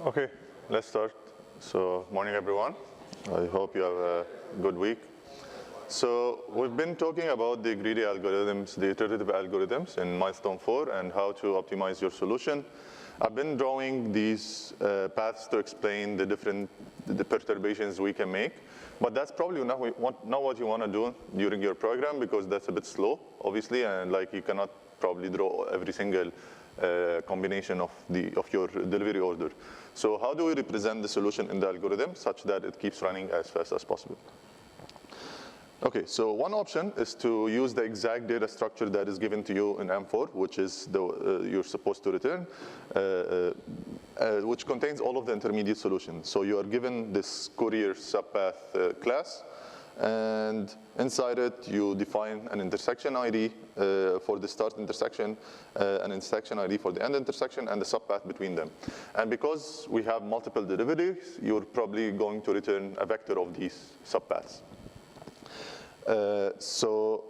Okay, let's start. So, morning everyone. I hope you have a good week. So, we've been talking about the greedy algorithms, the iterative algorithms in milestone 4 and how to optimize your solution. I've been drawing these paths to explain the different perturbations we can make, but that's probably not what you want to do during your program because that's a bit slow, obviously, and like you cannot probably draw every single combination of your delivery order. So how do we represent the solution in the algorithm such that it keeps running as fast as possible? Okay, so one option is to use the exact data structure that is given to you in M4, which is you're supposed to return, which contains all of the intermediate solutions. So you are given this courier subpath class, and inside it you define an intersection ID for the start intersection, an intersection ID for the end intersection, and the subpath between them. And because we have multiple derivatives, you're probably going to return a vector of these subpaths. So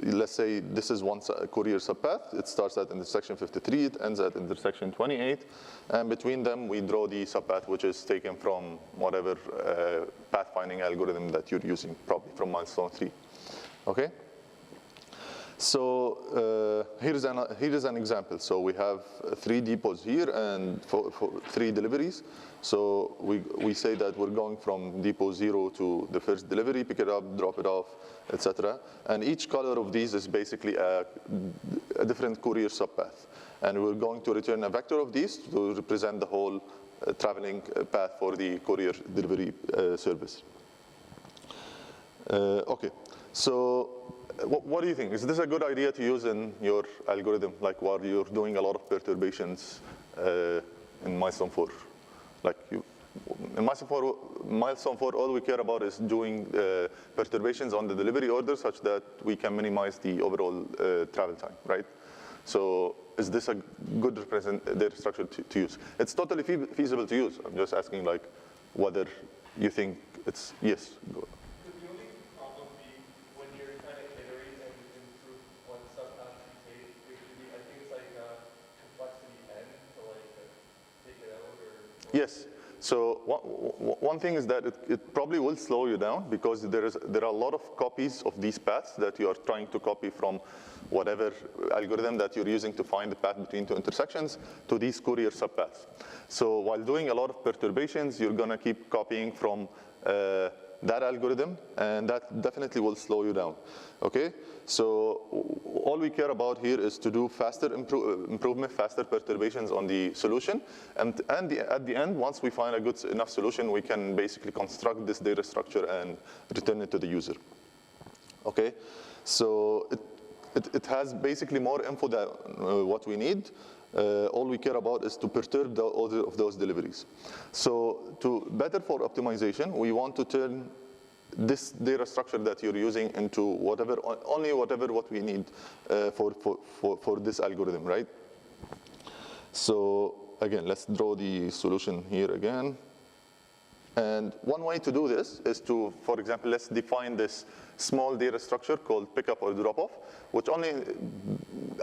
let's say this is one courier subpath. It starts at intersection 53, it ends at intersection 28, and between them we draw the subpath which is taken from whatever pathfinding algorithm that you're using, probably from milestone 3. Okay? So here is an example. So we have 3 depots here and for 3 deliveries. So we say that we're going from depot 0 to the first delivery, pick it up, drop it off, etc. And each color of these is basically a different courier subpath. And we're going to return a vector of these to represent the whole traveling path for the courier delivery service. Okay, so what do you think? Is this a good idea to use in your algorithm, like while you're doing a lot of perturbations in milestone 4? Like in milestone 4, all we care about is doing perturbations on the delivery order such that we can minimize the overall travel time, right? So is this a good data structure to use? It's totally feasible to use. I'm just asking like whether you think it's, yes. Go. Yes. So one thing is that it probably will slow you down because there are a lot of copies of these paths that you are trying to copy from whatever algorithm that you're using to find the path between 2 intersections to these courier subpaths. So while doing a lot of perturbations, you're going to keep copying from that algorithm, and that definitely will slow you down. Okay? So all we care about here is to do faster improvement, faster perturbations on the solution. And at the end, once we find a good enough solution, we can basically construct this data structure and return it to the user. Okay? So it has basically more info than what we need. All we care about is to perturb the order of those deliveries. So better for optimization, we want to turn this data structure that you're using into only whatever what we need for this algorithm, right? So again, let's draw the solution here again. And one way to do this is to, for example, let's define this small data structure called pickup or drop-off, which only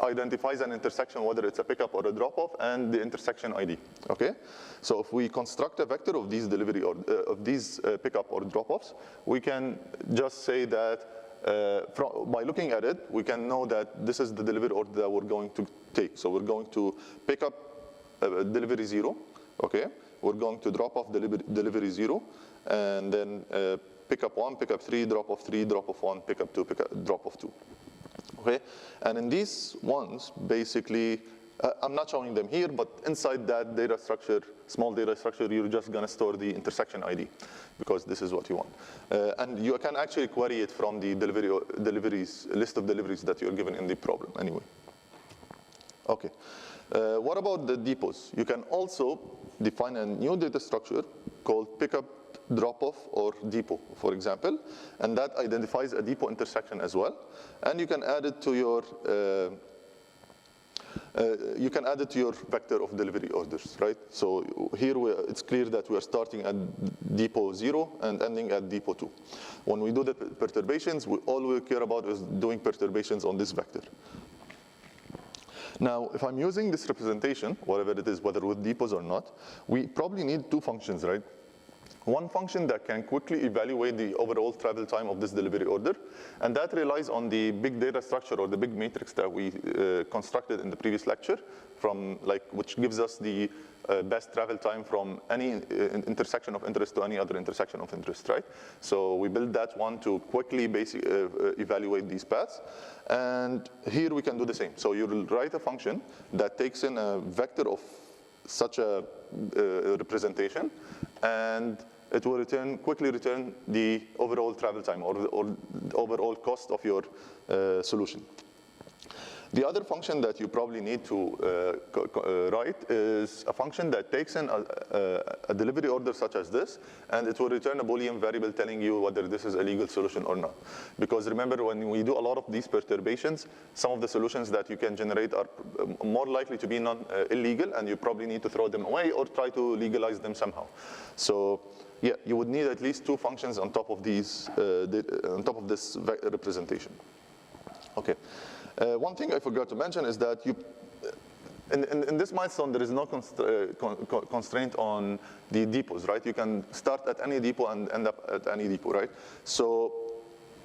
identifies an intersection, whether it's a pickup or a drop-off, and the intersection ID. Okay? So if we construct a vector of these pickup or drop-offs, we can just say that by looking at it, we can know that this is the delivery order that we're going to take. So we're going to pick up delivery 0. Okay? We're going to drop off delivery 0, and then pick up 1, pick up 3, drop off 3, drop off 1, pick up 2, drop off 2. Okay? And in these ones, basically, I'm not showing them here, but inside that data structure, small data structure, you're just going to store the intersection ID, because this is what you want. And you can actually query it from the list of deliveries that you're given in the problem anyway. Okay. What about the depots? You can also define a new data structure called pickup, drop-off, or depot, for example, and that identifies a depot intersection as well. And you can add it to your vector of delivery orders, right? So here it's clear that we are starting at depot 0 and ending at depot 2. When we do the perturbations, all we care about is doing perturbations on this vector. Now, if I'm using this representation, whatever it is, whether with depots or not, we probably need two functions, right? One function that can quickly evaluate the overall travel time of this delivery order, and that relies on the big data structure or the big matrix that we constructed in the previous lecture, which gives us the best travel time from any intersection of interest to any other intersection of interest, right? So we built that one to quickly evaluate these paths, and here we can do the same. So you will write a function that takes in a vector of such a representation, and it will quickly return the overall travel time or the overall cost of your solution. The other function that you probably need to write is a function that takes in a delivery order such as this, and it will return a Boolean variable telling you whether this is a legal solution or not. Because remember, when we do a lot of these perturbations, some of the solutions that you can generate are more likely to be illegal, and you probably need to throw them away or try to legalize them somehow. So yeah, you would need at least two functions on top of these, on top of this representation. Okay. One thing I forgot to mention is that in this milestone, there is no constraint on the depots, right? You can start at any depot and end up at any depot, right? So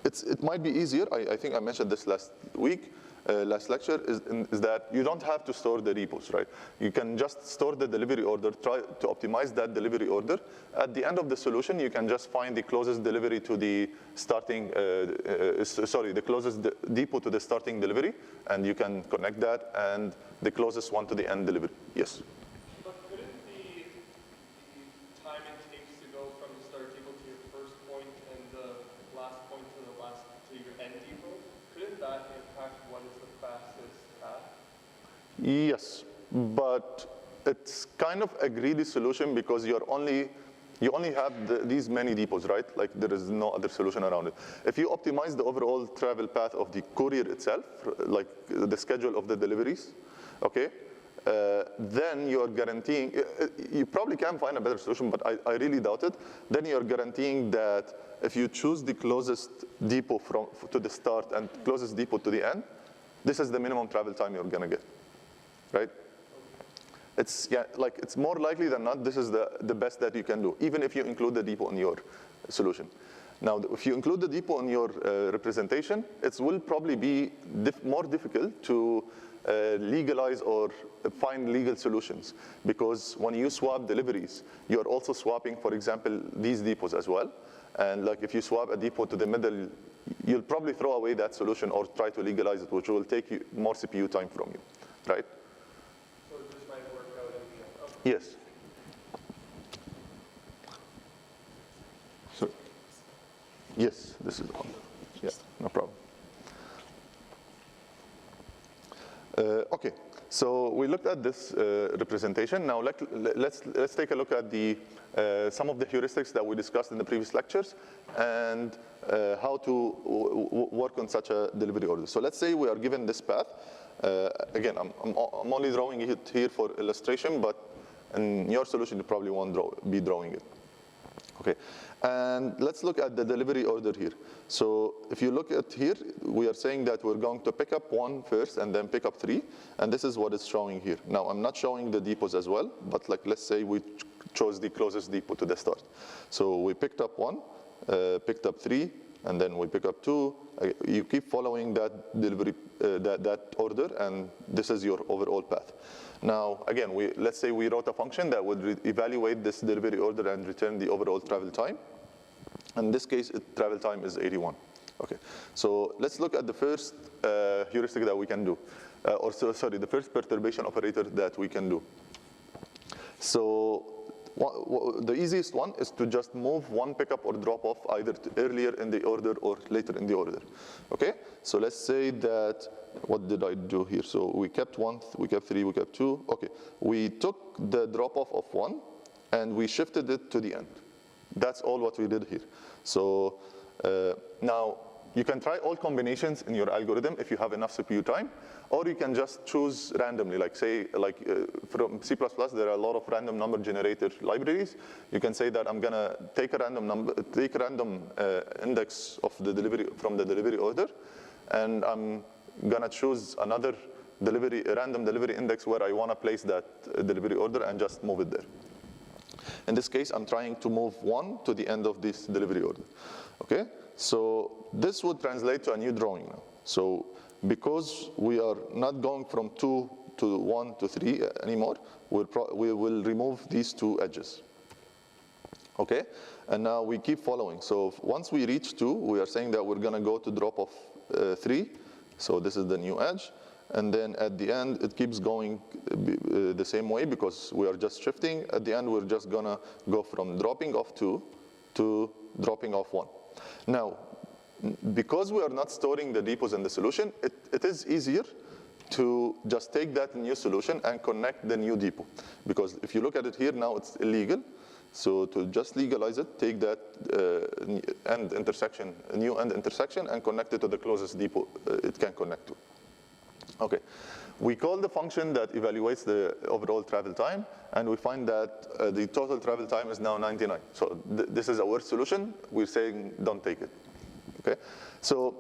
it might be easier. I think I mentioned this last week. Last lecture is that you don't have to store the repos, right? You can just store the delivery order, try to optimize that delivery order. At the end of the solution, you can just find the closest delivery to the starting, the closest depot to the starting delivery, and you can connect that, and the closest one to the end delivery. Yes? But couldn't the time it takes to go from the start depot to your first point and the last point to your end depot, couldn't that impact what is the fastest path? Yes, but it's kind of a greedy solution because you only have these many depots, right? Like there is no other solution around it. If you optimize the overall travel path of the courier itself, like the schedule of the deliveries, okay, then you are guaranteeing, you probably can find a better solution, but I really doubt it. Then you are guaranteeing that if you choose the closest depot to the start and closest depot to the end, this is the minimum travel time you're gonna get, right? It's more likely than not, this is the best that you can do, even if you include the depot in your solution. Now, if you include the depot in your representation, it will probably be more difficult to legalize or find legal solutions, because when you swap deliveries, you're also swapping, for example, these depots as well. And like if you swap a depot to the middle, you'll probably throw away that solution or try to legalize it, which will take you more CPU time from you, right? So this might work out in the end. Yes. So, yes, this is on. Yeah, no problem. Okay, so we looked at this representation. Now let's take a look at some of the heuristics that we discussed in the previous lectures and how to work on such a delivery order. So let's say we are given this path. Again, I'm only drawing it here for illustration, but in your solution you probably won't be drawing it. Okay, and let's look at the delivery order here. So if you look at here, we are saying that we're going to pick up 1 first and then pick up 3, and this is what it's showing here. Now I'm not showing the depots as well, but like let's say we chose the closest depot to the start. So we picked up 1, picked up 3, and then we pick up 2. You keep following that delivery, that order, and this is your overall path. Now, again, let's say we wrote a function that would evaluate this delivery order and return the overall travel time. In this case, travel time is 81. Okay, so let's look at the first heuristic that we can do, the first perturbation operator that we can do. So the easiest one is to just move 1 pickup or drop off either earlier in the order or later in the order. Okay, so let's say that, what did I do here? So we kept 1, we kept 3, we kept 2. Okay, we took the drop off of 1 and we shifted it to the end. That's all what we did here. So now you can try all combinations in your algorithm if you have enough CPU time, or you can just choose randomly, like say, from C++, there are a lot of random number generator libraries. You can say that I'm gonna take a random index of the delivery from the delivery order, and I'm gonna choose another random delivery index where I want to place that delivery order and just move it there. In this case, I'm trying to move 1 to the end of this delivery order. Okay, so this would translate to a new drawing now. So because we are not going from 2 to 1 to 3 anymore, we will remove these 2 edges. Okay, and now we keep following. So once we reach 2, we are saying that we're going to go to drop of 3. So this is the new edge. And then at the end, it keeps going the same way because we are just shifting. At the end, we're just going to go from dropping off 2 to dropping off 1. Now, because we are not storing the depots in the solution, it is easier to just take that new solution and connect the new depot. Because if you look at it here now, it's illegal. So to just legalize it, take that end intersection, new end intersection, and connect it to the closest depot it can connect to. Okay, we call the function that evaluates the overall travel time, and we find that the total travel time is now 99. So this is our solution. We're saying don't take it. Okay, so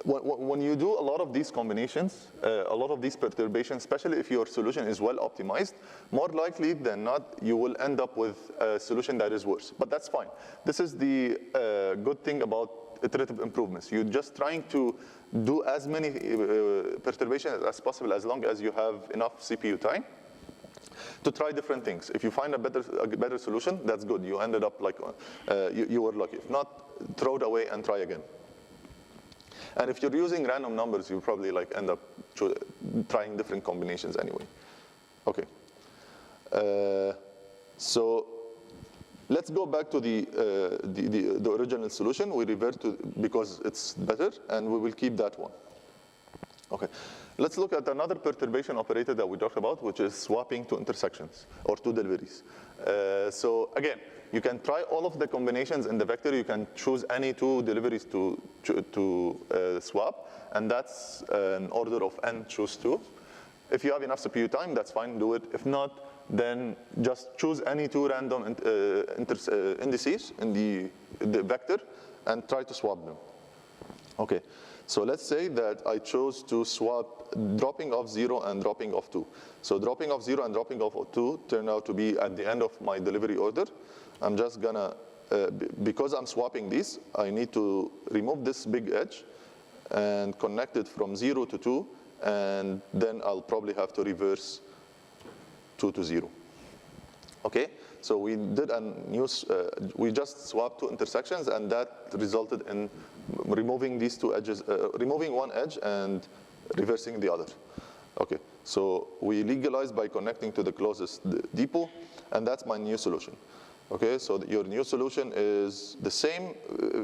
when you do a lot of these combinations, a lot of these perturbations, especially if your solution is well optimized, more likely than not, you will end up with a solution that is worse. But that's fine. This is the good thing about iterative improvements. You're just trying to do as many perturbations as possible as long as you have enough CPU time to try different things. If you find a better solution, that's good. You ended up like, you were lucky. If not, throw it away and try again. And if you're using random numbers, you probably like end up trying different combinations anyway. Okay. So let's go back to the original solution. We revert to because it's better, and we will keep that one. Okay. Let's look at another perturbation operator that we talked about, which is swapping 2 intersections or 2 deliveries. So again, you can try all of the combinations in the vector. You can choose any 2 deliveries to swap, and that's an order of n choose 2. If you have enough CPU time, that's fine, do it. If not, then just choose any 2 random indices in the vector and try to swap them. Okay, so let's say that I chose to swap dropping off 0 and dropping off 2. So dropping off 0 and dropping off 2 turned out to be at the end of my delivery order. I'm just gonna, because I'm swapping these, I need to remove this big edge and connect it from 0 to 2, and then I'll probably have to reverse 2 to 0. Okay, so we did a new, we just swapped 2 intersections, and that resulted in removing these 2 edges, removing one edge and reversing the other. Okay, so we legalized by connecting to the closest depot, and that's my new solution. Okay, so your new solution is the same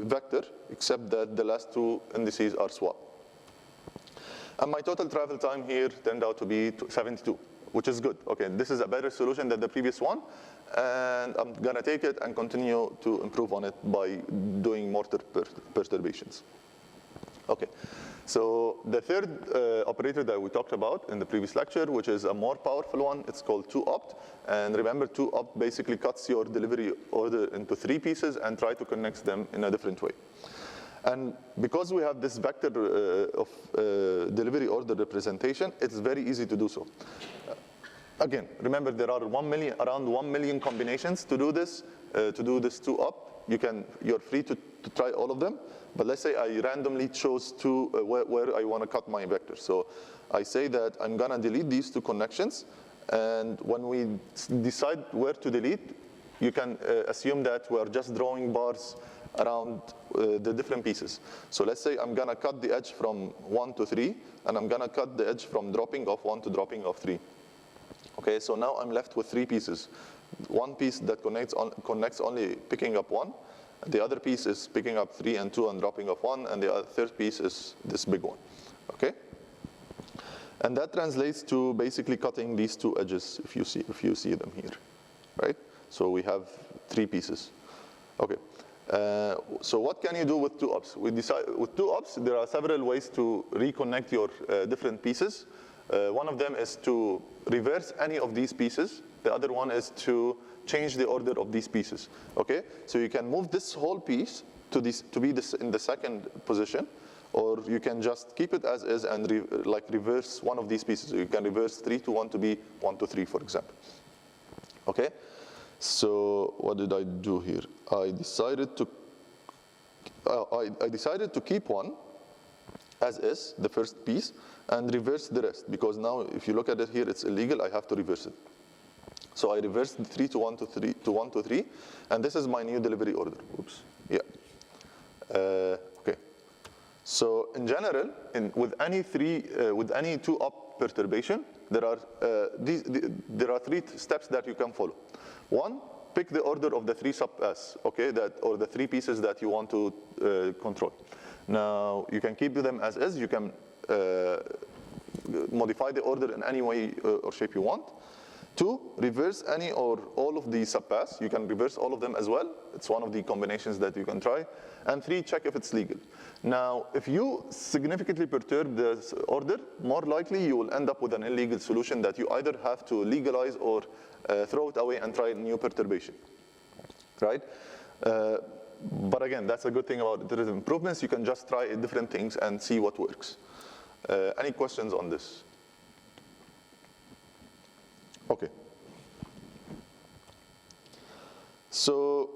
vector, except that the last 2 indices are swapped. And my total travel time here turned out to be 72, which is good. Okay, this is a better solution than the previous one, and I'm gonna take it and continue to improve on it by doing more perturbations. Okay, so the third operator that we talked about in the previous lecture, which is a more powerful one, it's called 2opt. And remember, 2opt basically cuts your delivery order into 3 pieces and try to connect them in a different way. And because we have this vector of delivery order representation, it's very easy to do so. Again, remember there are around 1 million combinations to do this 2opt. You're free to try all of them, but let's say I randomly chose where I want to cut my vector. So I say that I'm gonna delete these 2 connections, and when we decide where to delete, you can assume that we're just drawing bars around the different pieces. So let's say I'm gonna cut the edge from 1 to 3, and I'm gonna cut the edge from dropping off 1 to dropping off 3. Okay, so now I'm left with 3 pieces. One piece that connects only picking up 1. The other piece is picking up 3 and 2 and dropping off 1, and the third piece is this big one. Okay, and that translates to basically cutting these 2 edges if you see them here, right? So we have 3 pieces. Okay, so what can you do with 2ops? With 2ops, there are several ways to reconnect your different pieces. One of them is to reverse any of these pieces. The other one is to change the order of these pieces. Okay, so you can move this whole piece to be in the second position, or you can just keep it as is and like reverse one of these pieces. You can reverse 3 to 1 to be 1 to 3, for example. Okay? So what did I do here? I decided to keep one as is, the first piece, and reverse the rest, because now if you look at it here, it's illegal, I have to reverse it. So I reversed the 3 to 1 to 3 to 1 to 3, and this is my new delivery order. Oops. Yeah. Okay. So in general, with any 2-up perturbation, there are 3 steps that you can follow. One, pick the order of the 3 sub-S, okay, or the 3 pieces that you want to control. Now, you can keep them as is. You can modify the order in any way or shape you want. 2, reverse any or all of the sub-pass. You can reverse all of them as well. It's one of the combinations that you can try. And 3, check if it's legal. Now, if you significantly perturb the order, more likely you will end up with an illegal solution that you either have to legalize or throw it away and try a new perturbation, right? But again, that's a good thing about iterative improvements. You can just try different things and see what works. Any questions on this? Okay. So,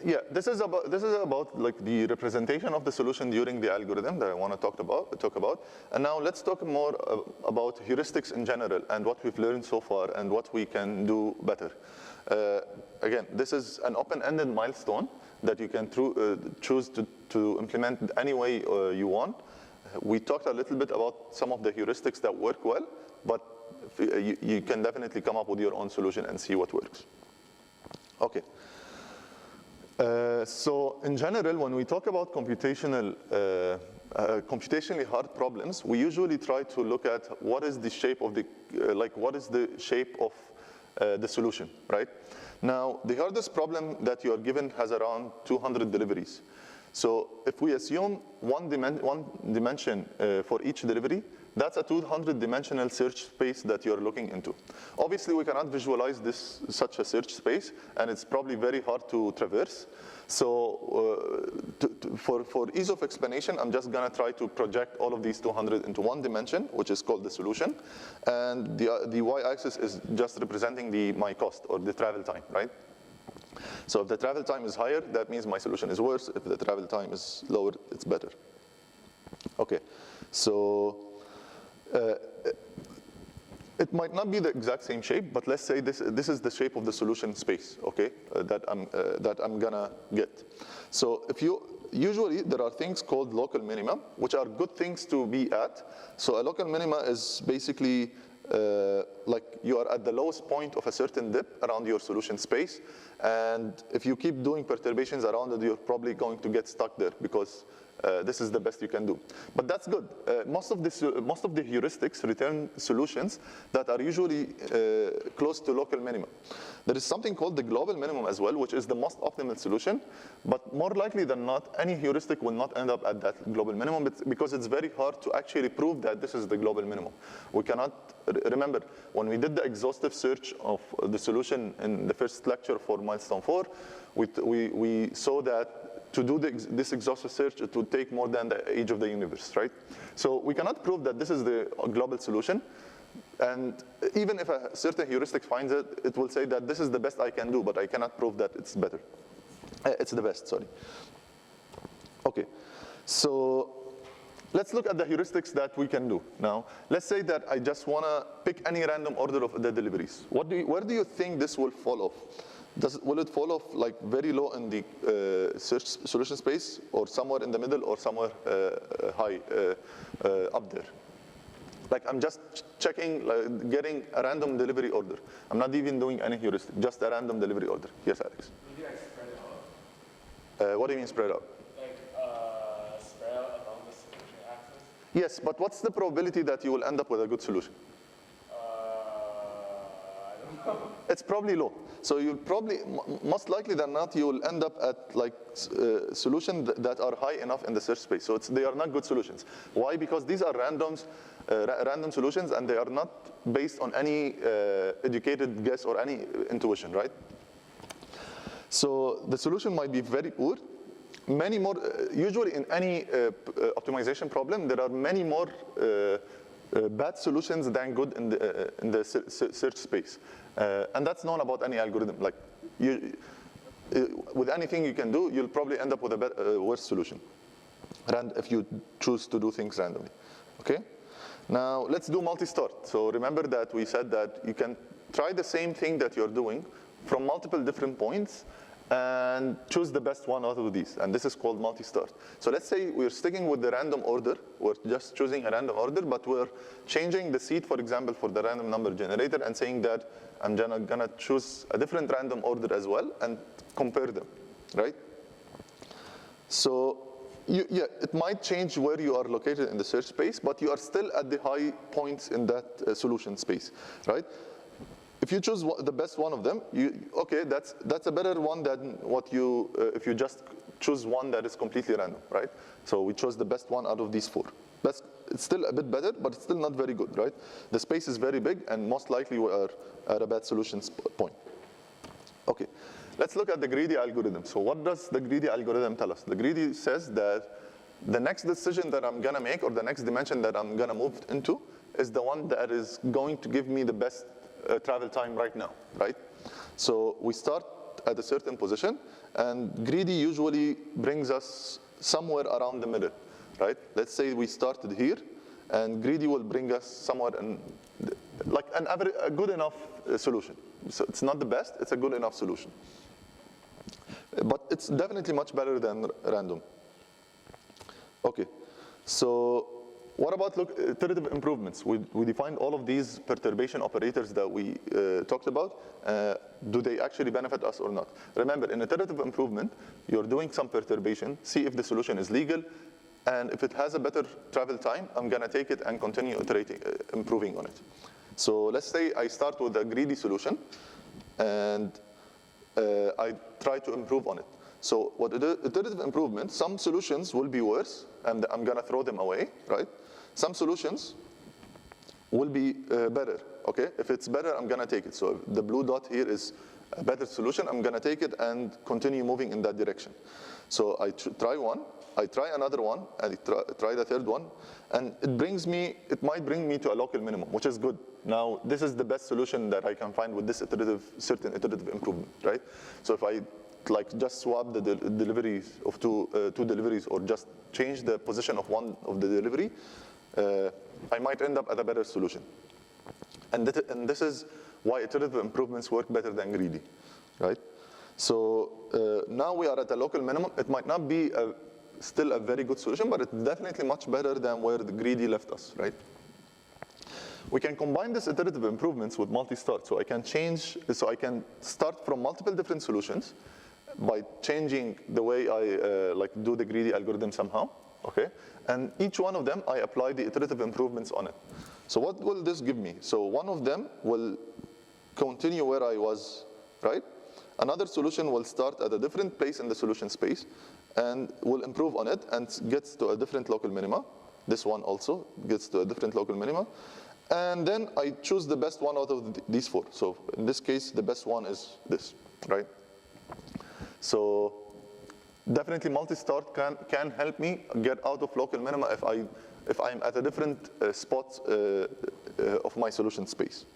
yeah, this is about like the representation of the solution during the algorithm that I want to talk about. And now let's talk more about heuristics in general and what we've learned so far and what we can do better. Again, this is an open-ended milestone that you can choose to implement any way you want. We talked a little bit about some of the heuristics that work well, but you can definitely come up with your own solution and see what works. Okay. So in general, when we talk about computationally hard problems, we usually try to look at what is the shape of the solution, right? Now, the hardest problem that you are given has around 200 deliveries. So if we assume one dimension for each delivery, that's a 200-dimensional search space that you're looking into. Obviously, we cannot visualize such a search space, and it's probably very hard to traverse. So for ease of explanation, I'm just going to try to project all of these 200 into one dimension, which is called the solution. And the y-axis is just representing my cost, or the travel time, right? So if the travel time is higher, that means my solution is worse. If the travel time is lower, it's better. Okay, so it might not be the exact same shape, but let's say this is the shape of the solution space, okay, that I'm gonna get. So usually there are things called local minima, which are good things to be at. So a local minima is basically like you are at the lowest point of a certain dip around your solution space, and if you keep doing perturbations around it, you're probably going to get stuck there because this is the best you can do. But that's good. Most of the heuristics return solutions that are usually close to local minimum. There is something called the global minimum as well, which is the most optimal solution, but more likely than not, any heuristic will not end up at that global minimum because it's very hard to actually prove that this is the global minimum. We cannot, remember, when we did the exhaustive search of the solution in the first lecture for milestone 4, we saw that to do this exhaustive search, it would take more than the age of the universe, right? So we cannot prove that this is the global solution. And even if a certain heuristic finds it, it will say that this is the best I can do, but I cannot prove that it's better. It's the best, sorry. Okay, so let's look at the heuristics that we can do. Now, let's say that I just want to pick any random order of the deliveries. Where do you think this will fall off? Will it fall off like very low in the search solution space, or somewhere in the middle, or somewhere high up there? Like I'm just checking, like, getting a random delivery order. I'm not even doing any heuristic, just a random delivery order. Yes, Alex? Maybe I spread it out. What do you mean spread out? Like spread out along the solution axis? Yes, but what's the probability that you will end up with a good solution? I don't know. It's probably low. So you'll probably, most likely than not, you will end up at like solutions that are high enough in the search space. So they are not good solutions. Why? Because these are random solutions, and they are not based on any educated guess or any intuition, right? So the solution might be very poor, many more, usually in any optimization problem, there are many more bad solutions than good in the search space. And that's known about any algorithm. Like with anything you can do, you'll probably end up with a worse solution if you choose to do things randomly, okay? Now, let's do multi-start. So remember that we said that you can try the same thing that you're doing from multiple different points and choose the best one out of these, and this is called multi-start. So let's say we're sticking with the random order, we're just choosing a random order, but we're changing the seed, for example, for the random number generator and saying that I'm gonna choose a different random order as well and compare them, right? So yeah, it might change where you are located in the search space, but you are still at the high points in that solution space, right? If you choose the best one of them, okay, that's a better one than what you, if you just choose one that is completely random, right? So we chose the best one out of these four. It's still a bit better, but it's still not very good, right? The space is very big, and most likely we are at a bad solution point. Okay, let's look at the greedy algorithm. So what does the greedy algorithm tell us? The greedy says that the next decision that I'm gonna make, or the next dimension that I'm gonna move into, is the one that is going to give me the best travel time right now, right? So we start at a certain position, and greedy usually brings us somewhere around the middle, right? Let's say we started here, and greedy will bring us somewhere in, like a good enough solution. So it's not the best, it's a good enough solution. But it's definitely much better than random. Okay, so what about iterative improvements? We defined all of these perturbation operators that we talked about. Do they actually benefit us or not? Remember, in iterative improvement, you're doing some perturbation, see if the solution is legal, and if it has a better travel time, I'm gonna take it and continue iterating, improving on it. So let's say I start with a greedy solution, and I try to improve on it. So what iterative improvement, some solutions will be worse, and I'm gonna throw them away, right? Some solutions will be better, okay? If it's better, I'm gonna take it. So if the blue dot here is a better solution, I'm gonna take it and continue moving in that direction. So I try one, I try another one, and I try the third one, and it might bring me to a local minimum, which is good. Now, this is the best solution that I can find with this certain iterative improvement, right? So if I just swap the deliveries of two deliveries, or just change the position of one of the delivery, I might end up at a better solution. And this is why iterative improvements work better than greedy, right? So now we are at a local minimum. It might not be still a very good solution, but it's definitely much better than where the greedy left us, right? We can combine these iterative improvements with multi-start. So I can start from multiple different solutions by changing the way I do the greedy algorithm somehow, okay? And each one of them, I apply the iterative improvements on it. So what will this give me? So one of them will continue where I was, right? Another solution will start at a different place in the solution space and will improve on it and gets to a different local minima. This one also gets to a different local minima. And then I choose the best one out of these four. So in this case, the best one is this, right? So definitely multi-start can help me get out of local minima if I'm at a different spot of my solution space.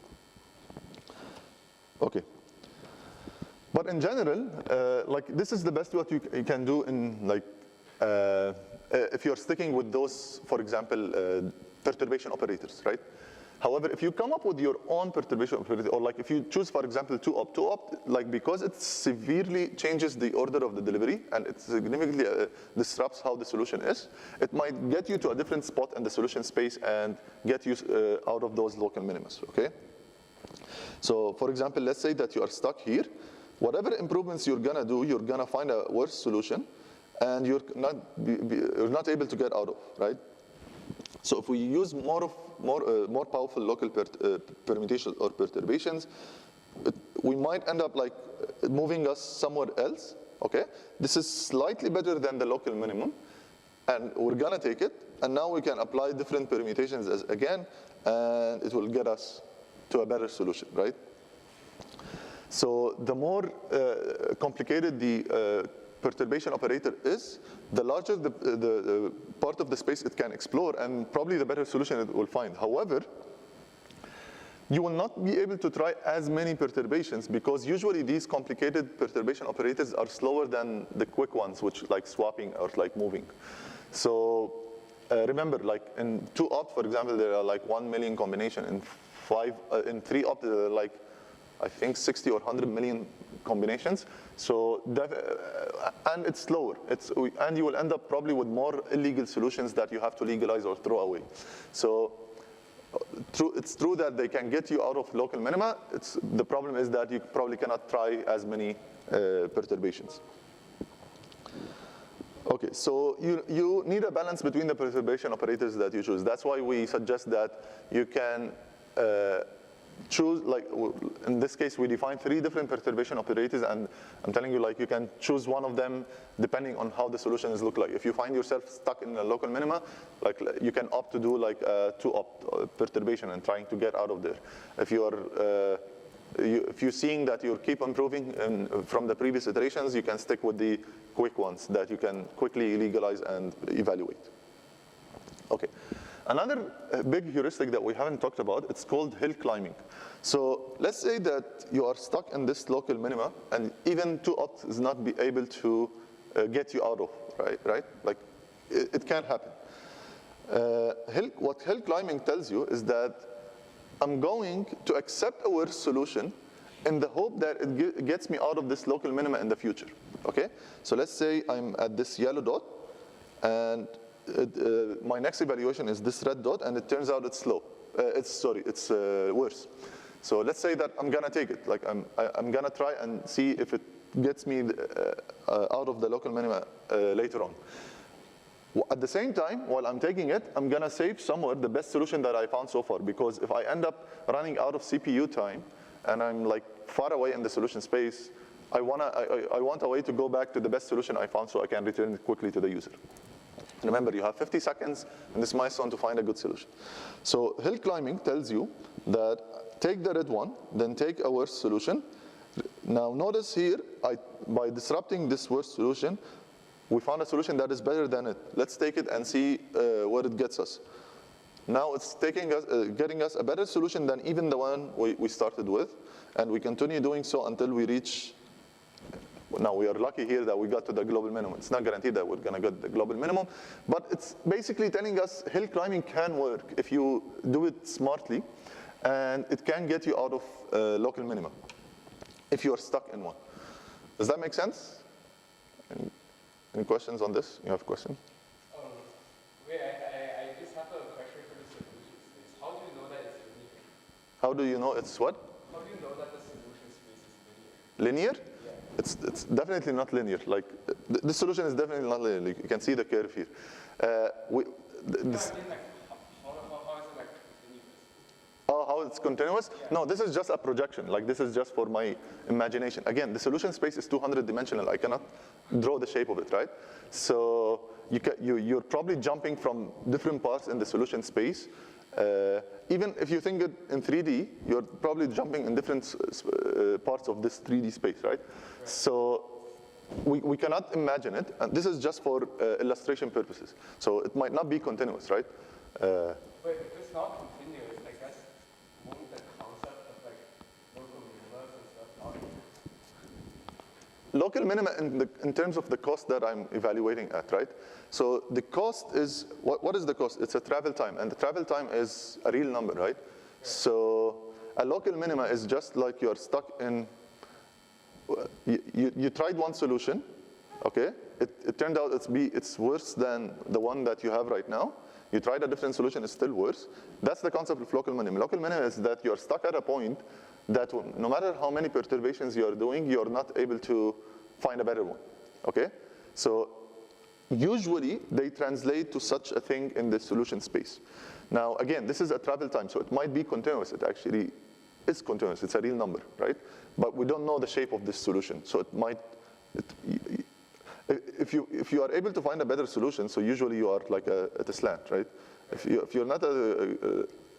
Okay. But in general, this is the best what you can do in if you're sticking with those, for example, perturbation operators, right? However, if you come up with your own perturbation operator, or if you choose, for example, 2-opt, because it severely changes the order of the delivery and it significantly disrupts how the solution is, it might get you to a different spot in the solution space and get you out of those local minimas, okay? So, for example, let's say that you are stuck here. Whatever improvements you're gonna do, you're gonna find a worse solution, and you're not able to get out of, right? So if we use more powerful local permutations or perturbations, we might end up moving us somewhere else, okay? This is slightly better than the local minimum, and we're gonna take it, and now we can apply different permutations again, and it will get us to a better solution, right? So the more complicated the perturbation operator is, the larger the part of the space it can explore, and probably the better solution it will find. However, you will not be able to try as many perturbations because usually these complicated perturbation operators are slower than the quick ones, which like swapping or like moving. So remember, like in 2-opt, for example, there are like 1 million combination. In 3-opt, there are like, I think 60 or 100 million combinations. So and it's slower. And you will end up probably with more illegal solutions that you have to legalize or throw away. So it's true that they can get you out of local minima. The problem is that you probably cannot try as many perturbations. Okay, so you need a balance between the perturbation operators that you choose. That's why we suggest that you can choose, like in this case, we define 3 different perturbation operators, and I'm telling you, like you can choose one of them depending on how the solutions look like. If you find yourself stuck in a local minima, like you can opt to do like a 2-opt perturbation and trying to get out of there. If you're seeing that you keep improving from the previous iterations, you can stick with the quick ones that you can quickly legalize and evaluate. Okay. Another big heuristic that we haven't talked about, it's called hill climbing. So let's say that you are stuck in this local minima, and even 2-opt is not be able to get you out of, right? Like it can happen. What hill climbing tells you is that I'm going to accept a worse solution in the hope that it gets me out of this local minima in the future, okay? So let's say I'm at this yellow dot, and my next evaluation is this red dot, and it turns out it's slow. It's worse. So let's say that I'm gonna take it. Like I'm gonna try and see if it gets me out of the local minima later on. At the same time, while I'm taking it, I'm gonna save somewhere the best solution that I found so far, because if I end up running out of CPU time and I'm like far away in the solution space, I want a way to go back to the best solution I found so I can return it quickly to the user. Remember, you have 50 seconds in this milestone to find a good solution. So hill climbing tells you that take the red one, then take a worse solution. Now notice here, by disrupting this worst solution, we found a solution that is better than it. Let's take it and see where it gets us. Now it's getting us a better solution than even the one we started with, and we continue doing so until we reach. Now we are lucky here that we got to the global minimum. It's not guaranteed that we're gonna get the global minimum, but it's basically telling us hill climbing can work if you do it smartly, and it can get you out of local minimum if you are stuck in one. Does that make sense? Any questions on this? You have a question? Wait, I just have a question for the solution space. How do you know that it's linear? How do you know it's what? How do you know that the solution space is linear? Linear? It's definitely not linear. Like the solution is definitely not linear. You can see the curve here. I mean, like, how is it like continuous? Oh, how it's continuous? Yeah. No, this is just a projection. Like this is just for my imagination. Again, the solution space is 200 dimensional. I cannot draw the shape of it, right? So you're probably jumping from different parts in the solution space. Even if you think it in 3D, you're probably jumping in different parts of this 3D space, right? So we cannot imagine it. And this is just for illustration purposes. So it might not be continuous, right? But if it's not continuous, I guess won't the concept of like local minimas and stuff not? Local minima in terms of the cost that I'm evaluating at, right? So the cost is, what is the cost? It's a travel time, and the travel time is a real number, right? So a local minima is just like you're stuck in, you tried one solution, okay? It turned out it's worse than the one that you have right now. You tried a different solution, it's still worse. That's the concept of local minima. Local minima is that you're stuck at a point that no matter how many perturbations you're doing, you're not able to find a better one, okay? So usually they translate to such a thing in the solution space. Now again, this is a travel time, so it might be continuous. It actually is continuous, it's a real number, right? But we don't know the shape of this solution, so it might, if you are able to find a better solution, so usually you are like at a slant, right? If you're not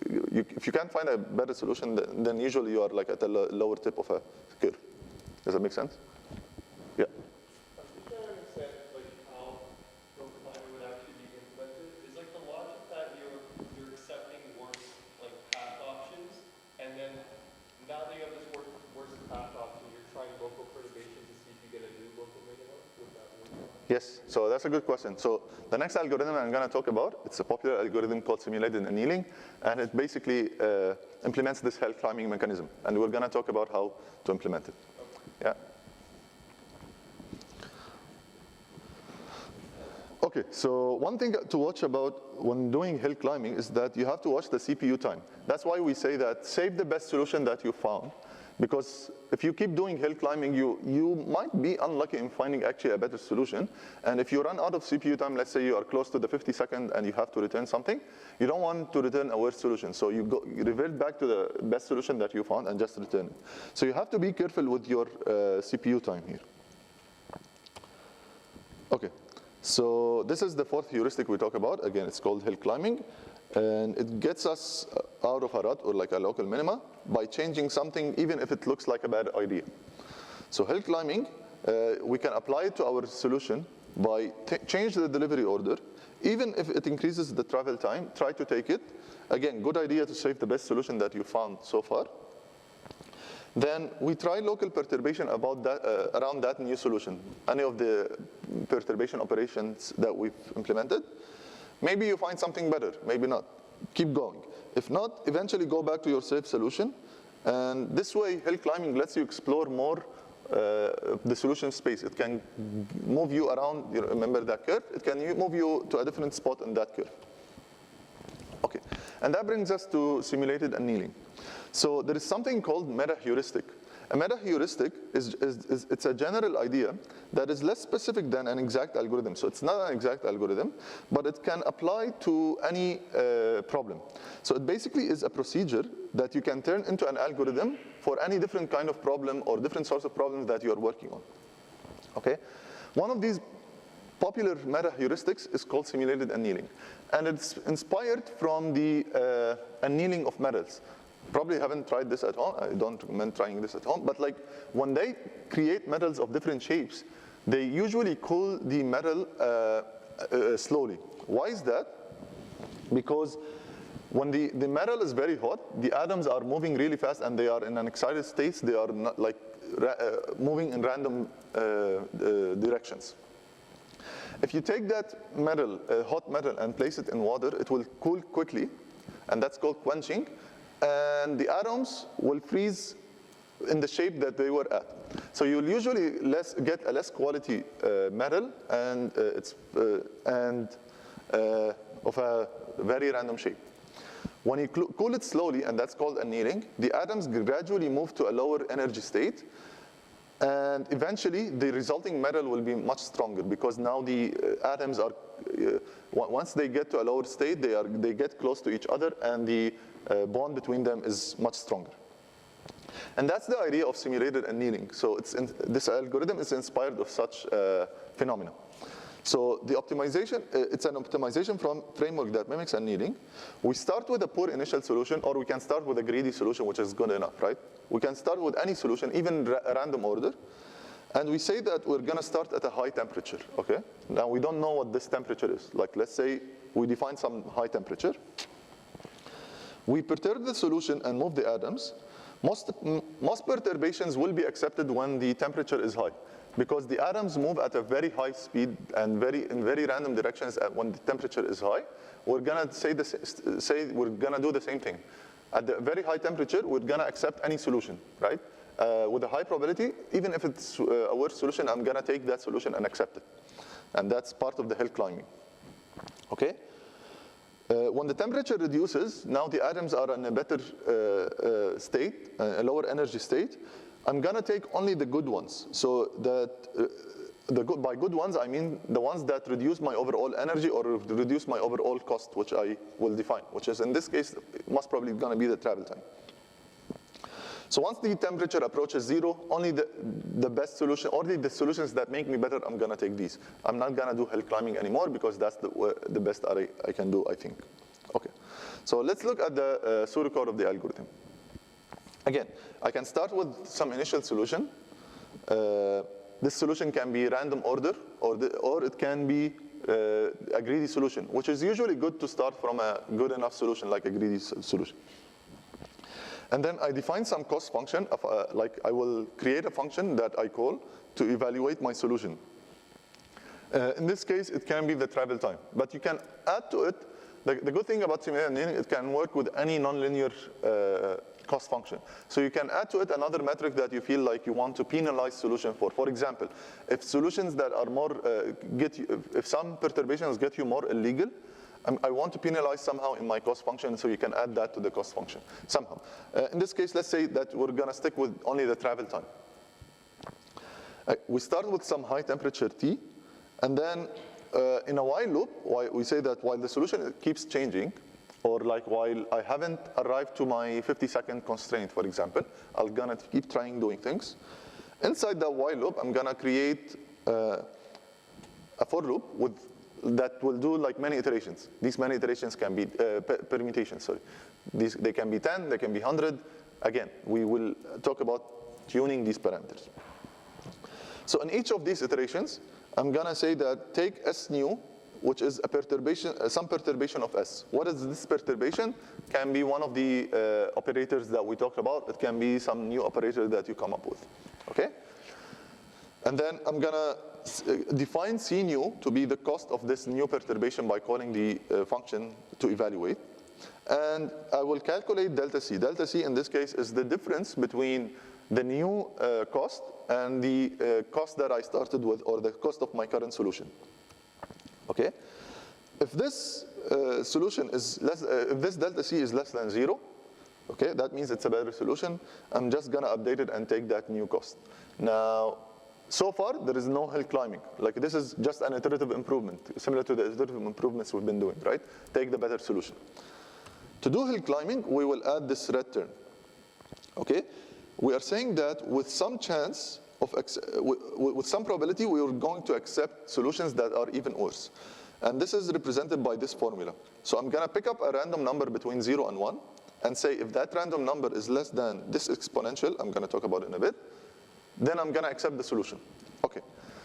if you can't find a better solution, then usually you are like at the lower tip of a curve. Does that make sense? Yeah. Is there Yes, so that's a good question. So the next algorithm I'm going to talk about, it's a popular algorithm called simulated annealing, and it basically implements this hill climbing mechanism. And we're going to talk about how to implement it. Yeah. Okay, so one thing to watch about when doing hill climbing is that you have to watch the CPU time. That's why we say that save the best solution that you found, because if you keep doing hill climbing, you might be unlucky in finding actually a better solution. And if you run out of CPU time, let's say you are close to the 50-second and you have to return something, you don't want to return a worse solution. So you revert back to the best solution that you found and just return it. So you have to be careful with your CPU time here. Okay. So this is the fourth heuristic we talk about. Again, it's called hill climbing. And it gets us out of a rut or like a local minima by changing something even if it looks like a bad idea. So hill climbing, we can apply it to our solution by change the delivery order. Even if it increases the travel time, try to take it. Again, good idea to save the best solution that you found so far. Then we try local perturbation about that, around that new solution, any of the perturbation operations that we've implemented. Maybe you find something better, maybe not. Keep going. If not, eventually go back to your safe solution. And this way, hill climbing lets you explore more the solution space. It can move you around, you remember that curve? It can move you to a different spot in that curve. Okay, and that brings us to simulated annealing. So there is something called meta-heuristic. A meta-heuristic it's a general idea that is less specific than an exact algorithm. So it's not an exact algorithm, but it can apply to any problem. So it basically is a procedure that you can turn into an algorithm for any different kind of problem or different sorts of problems that you're working on. Okay? One of these popular meta-heuristics is called simulated annealing. And it's inspired from the annealing of metals. Probably haven't tried this at home. I don't recommend trying this at home. But like when they create metals of different shapes, they usually cool the metal slowly. Why is that? Because when the metal is very hot, the atoms are moving really fast and they are in an excited state. They are not like moving in random directions. If you take that metal, hot metal, and place it in water, it will cool quickly, and that's called quenching. And the atoms will freeze in the shape that they were at. So you'll usually get a less quality metal and of a very random shape. When you cool it slowly, and that's called annealing, the atoms gradually move to a lower energy state, and eventually the resulting metal will be much stronger because now the atoms are, once they get to a lower state, they get close to each other, and the bond between them is much stronger. And that's the idea of simulated annealing. So this algorithm is inspired of such phenomena. So the optimization, it's an optimization framework that mimics annealing. We start with a poor initial solution, or we can start with a greedy solution, which is good enough, right? We can start with any solution, even a random order. And we say that we're going to start at a high temperature, okay? Now, we don't know what this temperature is. Like, let's say we define some high temperature. We perturb the solution and move the atoms. Most perturbations will be accepted when the temperature is high, because the atoms move at a very high speed and in very random directions when the temperature is high. We're going to say we're going to do the same thing. At the very high temperature, we're going to accept any solution, right? With a high probability, even if it's a worse solution, I'm going to take that solution and accept it. And that's part of the hill climbing, okay? When the temperature reduces, now the atoms are in a better state, a lower energy state. I'm going to take only the good ones. So that by good ones, I mean the ones that reduce my overall energy or reduce my overall cost, which I will define, which is in this case, most probably going to be the travel time. So once the temperature approaches zero, only the best solution, or the solutions that make me better, I'm going to take these. I'm not going to do hill climbing anymore because that's the best I can do, I think. Okay, so let's look at the pseudocode of the algorithm. Again, I can start with some initial solution. This solution can be random order, or it can be a greedy solution, which is usually good to start from a good enough solution, like a greedy solution. And then I define some cost function, like I will create a function that I call to evaluate my solution. In this case, it can be the travel time. But you can add to it, the good thing about simulated annealing, it can work with any nonlinear cost function. So you can add to it another metric that you feel like you want to penalize solution for. For example, if solutions that are more, if some perturbations get you more illegal, I want to penalize somehow in my cost function, so you can add that to the cost function somehow. In this case, let's say that we're gonna stick with only the travel time. We start with some high temperature T, and then in a while loop, we say that while the solution keeps changing, or like while I haven't arrived to my 50-second constraint, for example, I'm gonna keep trying doing things. Inside that while loop, I'm gonna create a for loop that will do like many iterations. These many iterations can be permutations, sorry. They can be 10, they can be 100. Again, we will talk about tuning these parameters. So in each of these iterations, I'm gonna say that take S new, which is a perturbation, some perturbation of S. What is this perturbation? Can be one of the operators that we talked about. It can be some new operator that you come up with, okay? And then I'm gonna define C new to be the cost of this new perturbation by calling the function to evaluate. And I will calculate delta C. Delta C in this case is the difference between the new cost and the cost that I started with, or the cost of my current solution. Okay? If this solution is if this delta C is less than 0, okay, that means it's a better solution. I'm just gonna update it and take that new cost. Now, so far, there is no hill climbing. Like, this is just an iterative improvement, similar to the iterative improvements we've been doing, right? Take the better solution. To do hill climbing, we will add this red term, okay? We are saying that with some chance of, with some probability, we are going to accept solutions that are even worse. And this is represented by this formula. So I'm gonna pick up a random number between 0 and 1, and say if that random number is less than this exponential, I'm gonna talk about it in a bit, then I'm gonna accept the solution. Okay,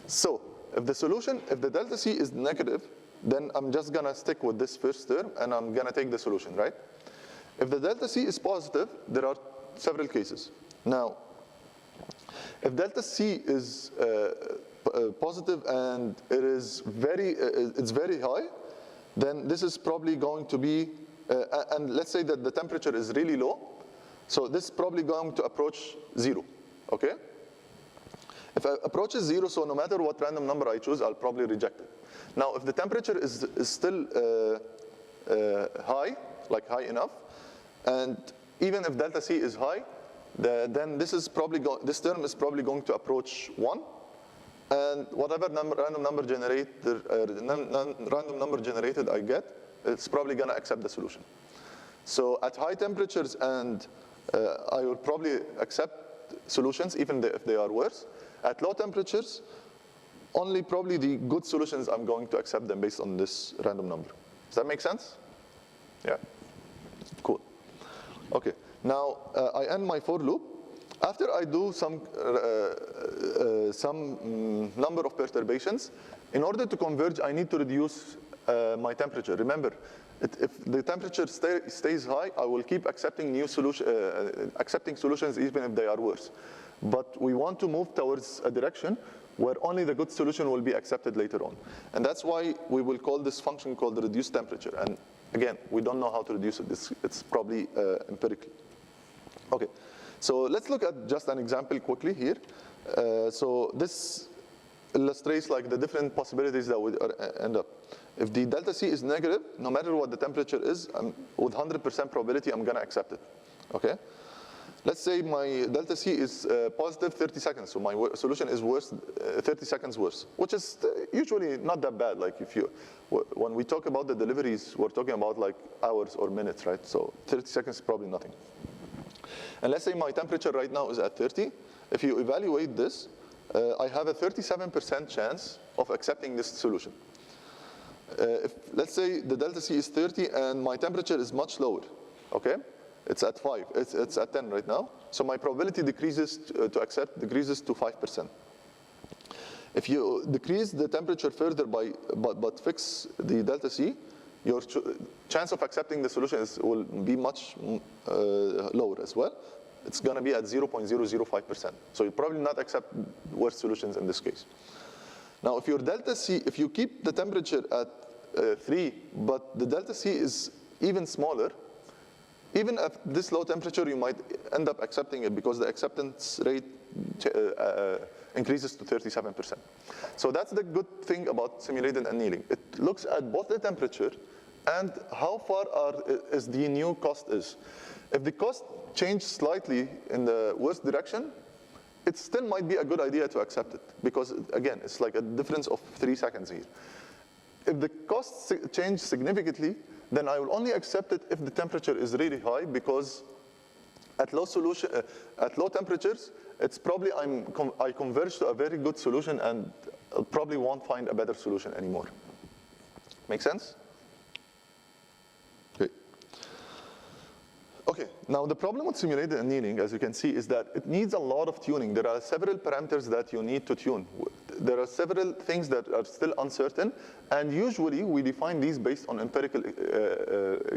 so if the solution, if the delta C is negative, then I'm just gonna stick with this first term and I'm gonna take the solution, right? If the delta C is positive, there are several cases. Now, if delta C is positive and it is it's very high, then this is probably going to be, and let's say that the temperature is really low, so this is probably going to approach 0, okay? If it approaches 0, so no matter what random number I choose, I'll probably reject it. Now, if the temperature is still high, like high enough, and even if delta C is high, then this is probably this term is probably going to approach 1, and whatever random number generated I get, it's probably going to accept the solution. So at high temperatures, and I will probably accept solutions even if they are worse. At low temperatures, only probably the good solutions I'm going to accept them based on this random number. Does that make sense? Yeah. Cool. Okay. Now I end my for loop. After I do some number of perturbations, in order to converge, I need to reduce my temperature. Remember, if the temperature stays high, I will keep accepting new accepting solutions even if they are worse. But we want to move towards a direction where only the good solution will be accepted later on. And that's why we will call this function called the reduced temperature. And again, we don't know how to reduce it. It's probably empirical. Okay, so let's look at just an example quickly here. So this illustrates like the different possibilities that would end up. If the delta C is negative, no matter what the temperature is, with 100% probability, I'm gonna accept it, okay? Let's say my delta C is positive 30 seconds, so my solution is worse, 30 seconds worse, which is usually not that bad. Like when we talk about the deliveries, we're talking about like hours or minutes, right? So 30 seconds is probably nothing. And let's say my temperature right now is at 30. If you evaluate this, I have a 37% chance of accepting this solution. If let's say the delta C is 30 and my temperature is much lower, okay? It's at 5, it's at 10 right now. So my probability decreases to accept decreases to 5%. If you decrease the temperature further but fix the delta C, your chance of accepting the solution will be much lower as well. It's gonna be at 0.005%. So you probably not accept worse solutions in this case. Now, if your delta C, if you keep the temperature at 3, but the delta C is even smaller, even at this low temperature, you might end up accepting it because the acceptance rate increases to 37%. So that's the good thing about simulated annealing. It looks at both the temperature and how far is the new cost is. If the cost changed slightly in the worst direction, it still might be a good idea to accept it because, again, it's like a difference of 3 seconds here. If the costs change significantly, then I will only accept it if the temperature is really high because at low temperatures, it's probably I converge to a very good solution and probably won't find a better solution anymore. Make sense? Okay, now the problem with simulated annealing, as you can see, is that it needs a lot of tuning. There are several parameters that you need to tune. There are several things that are still uncertain, and usually we define these based on empirical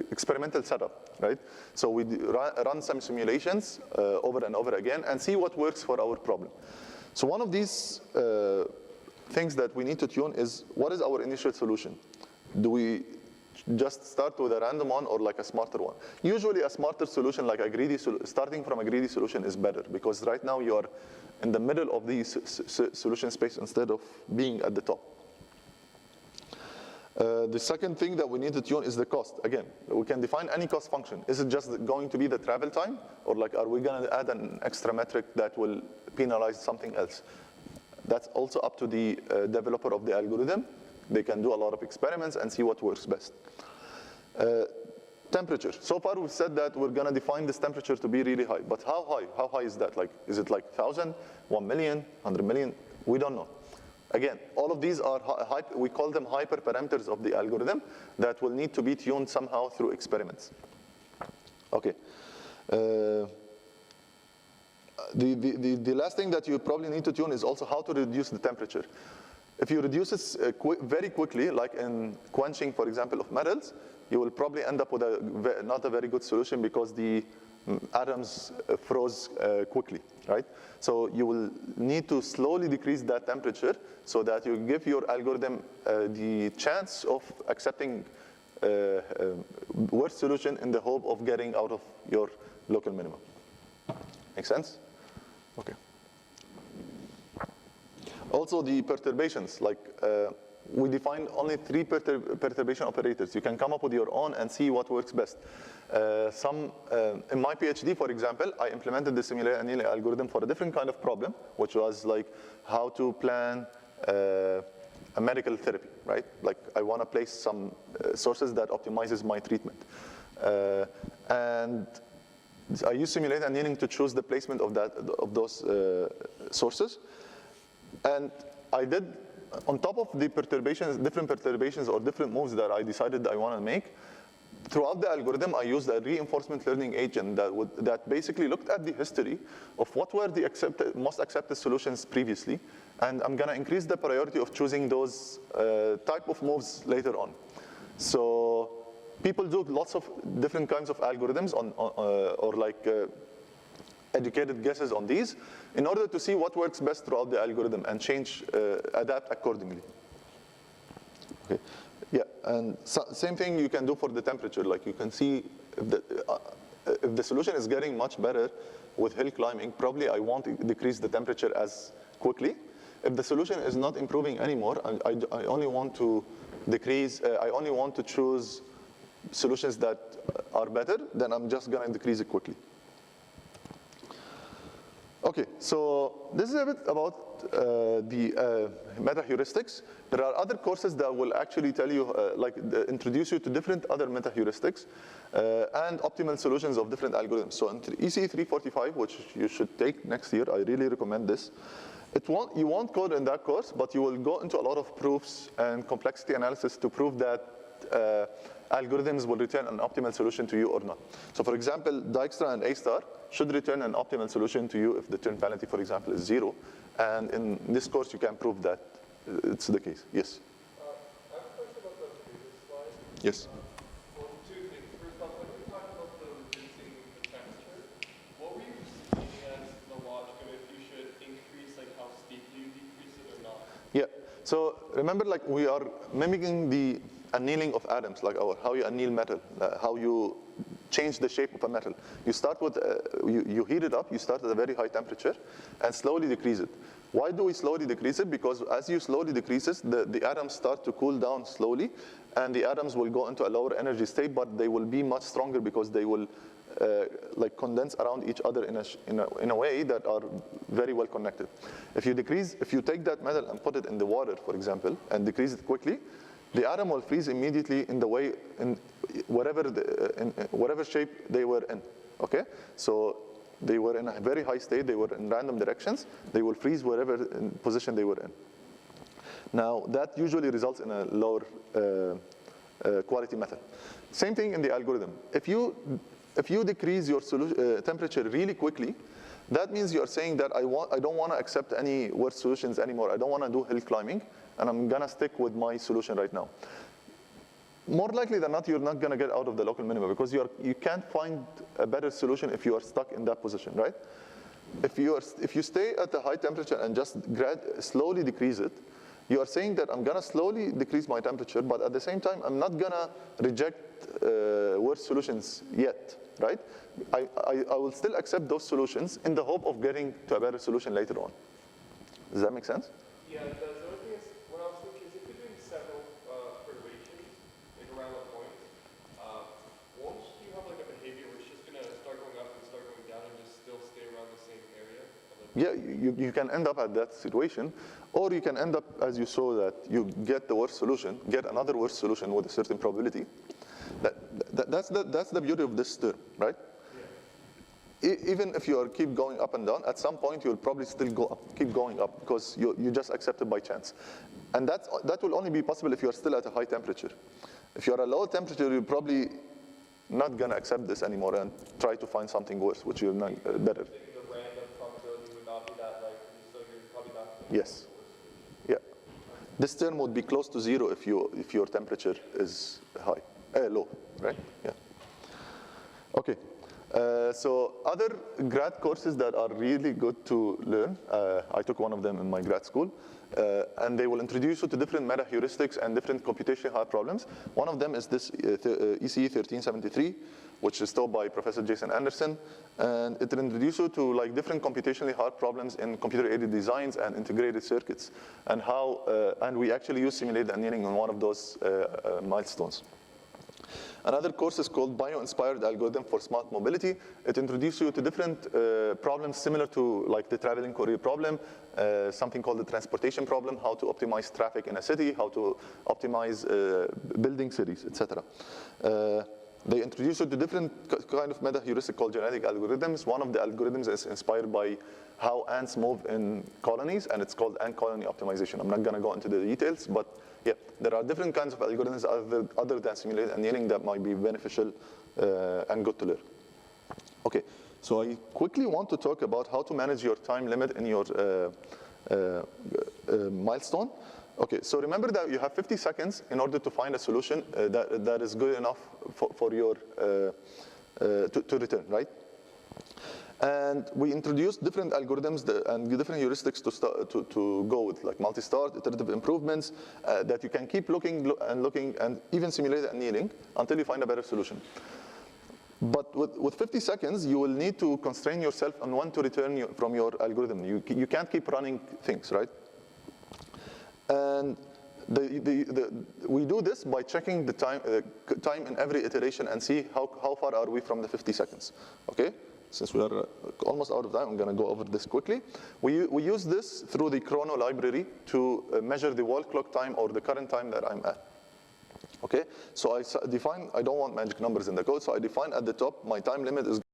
experimental setup, right? So we run some simulations over and over again and see what works for our problem. So one of these things that we need to tune is, what is our initial solution? Do we just start with a random one or like a smarter one? Usually a smarter solution, like a greedy starting from a greedy solution is better because right now you are in the middle of the solution space instead of being at the top. The second thing that we need to tune is the cost. Again, we can define any cost function. Is it just going to be the travel time, or like are we going to add an extra metric that will penalize something else? That's also up to the developer of the algorithm. They can do a lot of experiments and see what works best. Temperature. So far we've said that we're going to define this temperature to be really high. But how high? How high is that? Like, is it like 1,000, 1 million, 100 million? We don't know. Again, all of these are, we call them hyperparameters of the algorithm that will need to be tuned somehow through experiments. Okay. The last thing that you probably need to tune is also how to reduce the temperature. If you reduce it very quickly, like in quenching, for example, of metals, you will probably end up with not a very good solution because the atoms froze quickly, right? So you will need to slowly decrease that temperature so that you give your algorithm the chance of accepting worst solution in the hope of getting out of your local minimum. Make sense? Okay. Also the perturbations, like we defined only 3 perturbation operators. You can come up with your own and see what works best. In my PhD, for example, I implemented the simulated annealing algorithm for a different kind of problem, which was like how to plan a medical therapy, right? Like I want to place some sources that optimizes my treatment. And I use simulated annealing to choose the placement of those sources. And I did, on top of the perturbations, different perturbations or different moves that I decided I want to make, throughout the algorithm, I used a reinforcement learning agent that basically looked at the history of what were the most accepted solutions previously, and I'm going to increase the priority of choosing those type of moves later on. So people do lots of different kinds of algorithms or like educated guesses on these in order to see what works best throughout the algorithm and adapt accordingly. Okay. Yeah, and same thing you can do for the temperature. Like you can see if the solution is getting much better with hill climbing, probably I won't decrease the temperature as quickly. If the solution is not improving anymore, I only want to decrease, I only want to choose solutions that are better, then I'm just going to decrease it quickly. Okay, so this is a bit about the meta-heuristics. There are other courses that will actually tell you, introduce you to different other meta-heuristics and optimal solutions of different algorithms. So in ECE297, which you should take next year, I really recommend this. You won't code in that course, but you will go into a lot of proofs and complexity analysis to prove that algorithms will return an optimal solution to you or not. So for example, Dijkstra and A-star should return an optimal solution to you if the turn penalty, for example, is 0. And in this course, you can prove that it's the case. Yes? I have a question about the previous slide. Yes. Well, 2 things. First off, when you talked about the reducing the temperature, what were you seeing as the logic of if you should increase, like how steeply you decrease it or not? Yeah. So remember, like we are mimicking the annealing of atoms, like how you anneal metal, how you change the shape of a metal. You start with, you heat it up, you start at a very high temperature, and slowly decrease it. Why do we slowly decrease it? Because as you slowly decrease it, the atoms start to cool down slowly, and the atoms will go into a lower energy state, but they will be much stronger because they will like condense around each other in a way that are very well connected. If you take that metal and put it in the water, for example, and decrease it quickly, the atom will freeze immediately in the way, in whatever shape they were in, okay? So they were in a very high state, they were in random directions, they will freeze wherever position they were in. Now, that usually results in a lower quality metal. Same thing in the algorithm. If you decrease your temperature really quickly, that means you're saying that I don't want to accept any worse solutions anymore. I don't want to do hill climbing, and I'm going to stick with my solution right now. More likely than not, you're not going to get out of the local minimum because you can't find a better solution if you are stuck in that position, right? If you stay at the high temperature and just slowly decrease it, you are saying that I'm going to slowly decrease my temperature, but at the same time, I'm not going to reject worse solutions yet, right? I will still accept those solutions in the hope of getting to a better solution later on. Does that make sense? Yeah, it does. The other thing is, what I was thinking is if you're doing several perturbations, like around a point, won't you have like a behavior where it's just going to start going up and start going down and just still stay around the same area? Yeah, you can end up at that situation, or you can end up, as you saw, that you get the worst solution, get another worse solution with a certain probability. That's the beauty of this term, right? Yeah. Even if you keep going up and down, at some point you'll probably still keep going up because you just accept it by chance. And that will only be possible if you're still at a high temperature. If you're at a low temperature, you're probably not going to accept this anymore and try to find something worse, which you're not better. Yes. Yeah. This term would be close to zero if your temperature is low, right? Yeah. Okay. So other grad courses that are really good to learn, I took one of them in my grad school, and they will introduce you to different meta heuristics and different computationally hard problems. One of them is this ECE297, which is taught by Professor Jason Anderson, and it will introduce you to like different computationally hard problems in computer-aided designs and integrated circuits, and and we actually use simulated annealing on one of those milestones. Another course is called Bio-Inspired Algorithm for Smart Mobility. It introduces you to different problems similar to like the traveling courier problem, something called the transportation problem, how to optimize traffic in a city, how to optimize building cities, etc. They introduce you to different kind of meta heuristic called genetic algorithms. One of the algorithms is inspired by how ants move in colonies, and it's called ant colony optimization. I'm not going to go into the details, but yeah, there are different kinds of algorithms other than simulated annealing that might be beneficial and good to learn. Okay, so I quickly want to talk about how to manage your time limit in your milestone. Okay, so remember that you have 50 seconds in order to find a solution that is good enough for your to return, right? And we introduced different algorithms and different heuristics to go with, like multi-start, iterative improvements, that you can keep looking and even simulate annealing until you find a better solution. But with 50 seconds, you will need to constrain yourself on when to return from your algorithm. You can't keep running things, right? And we do this by checking the time in every iteration and see how far are we from the 50 seconds, okay? Since we are almost out of time, I'm going to go over this quickly. We use this through the chrono library to measure the wall clock time or the current time that I'm at. Okay, so I don't want magic numbers in the code, so I define at the top my time limit is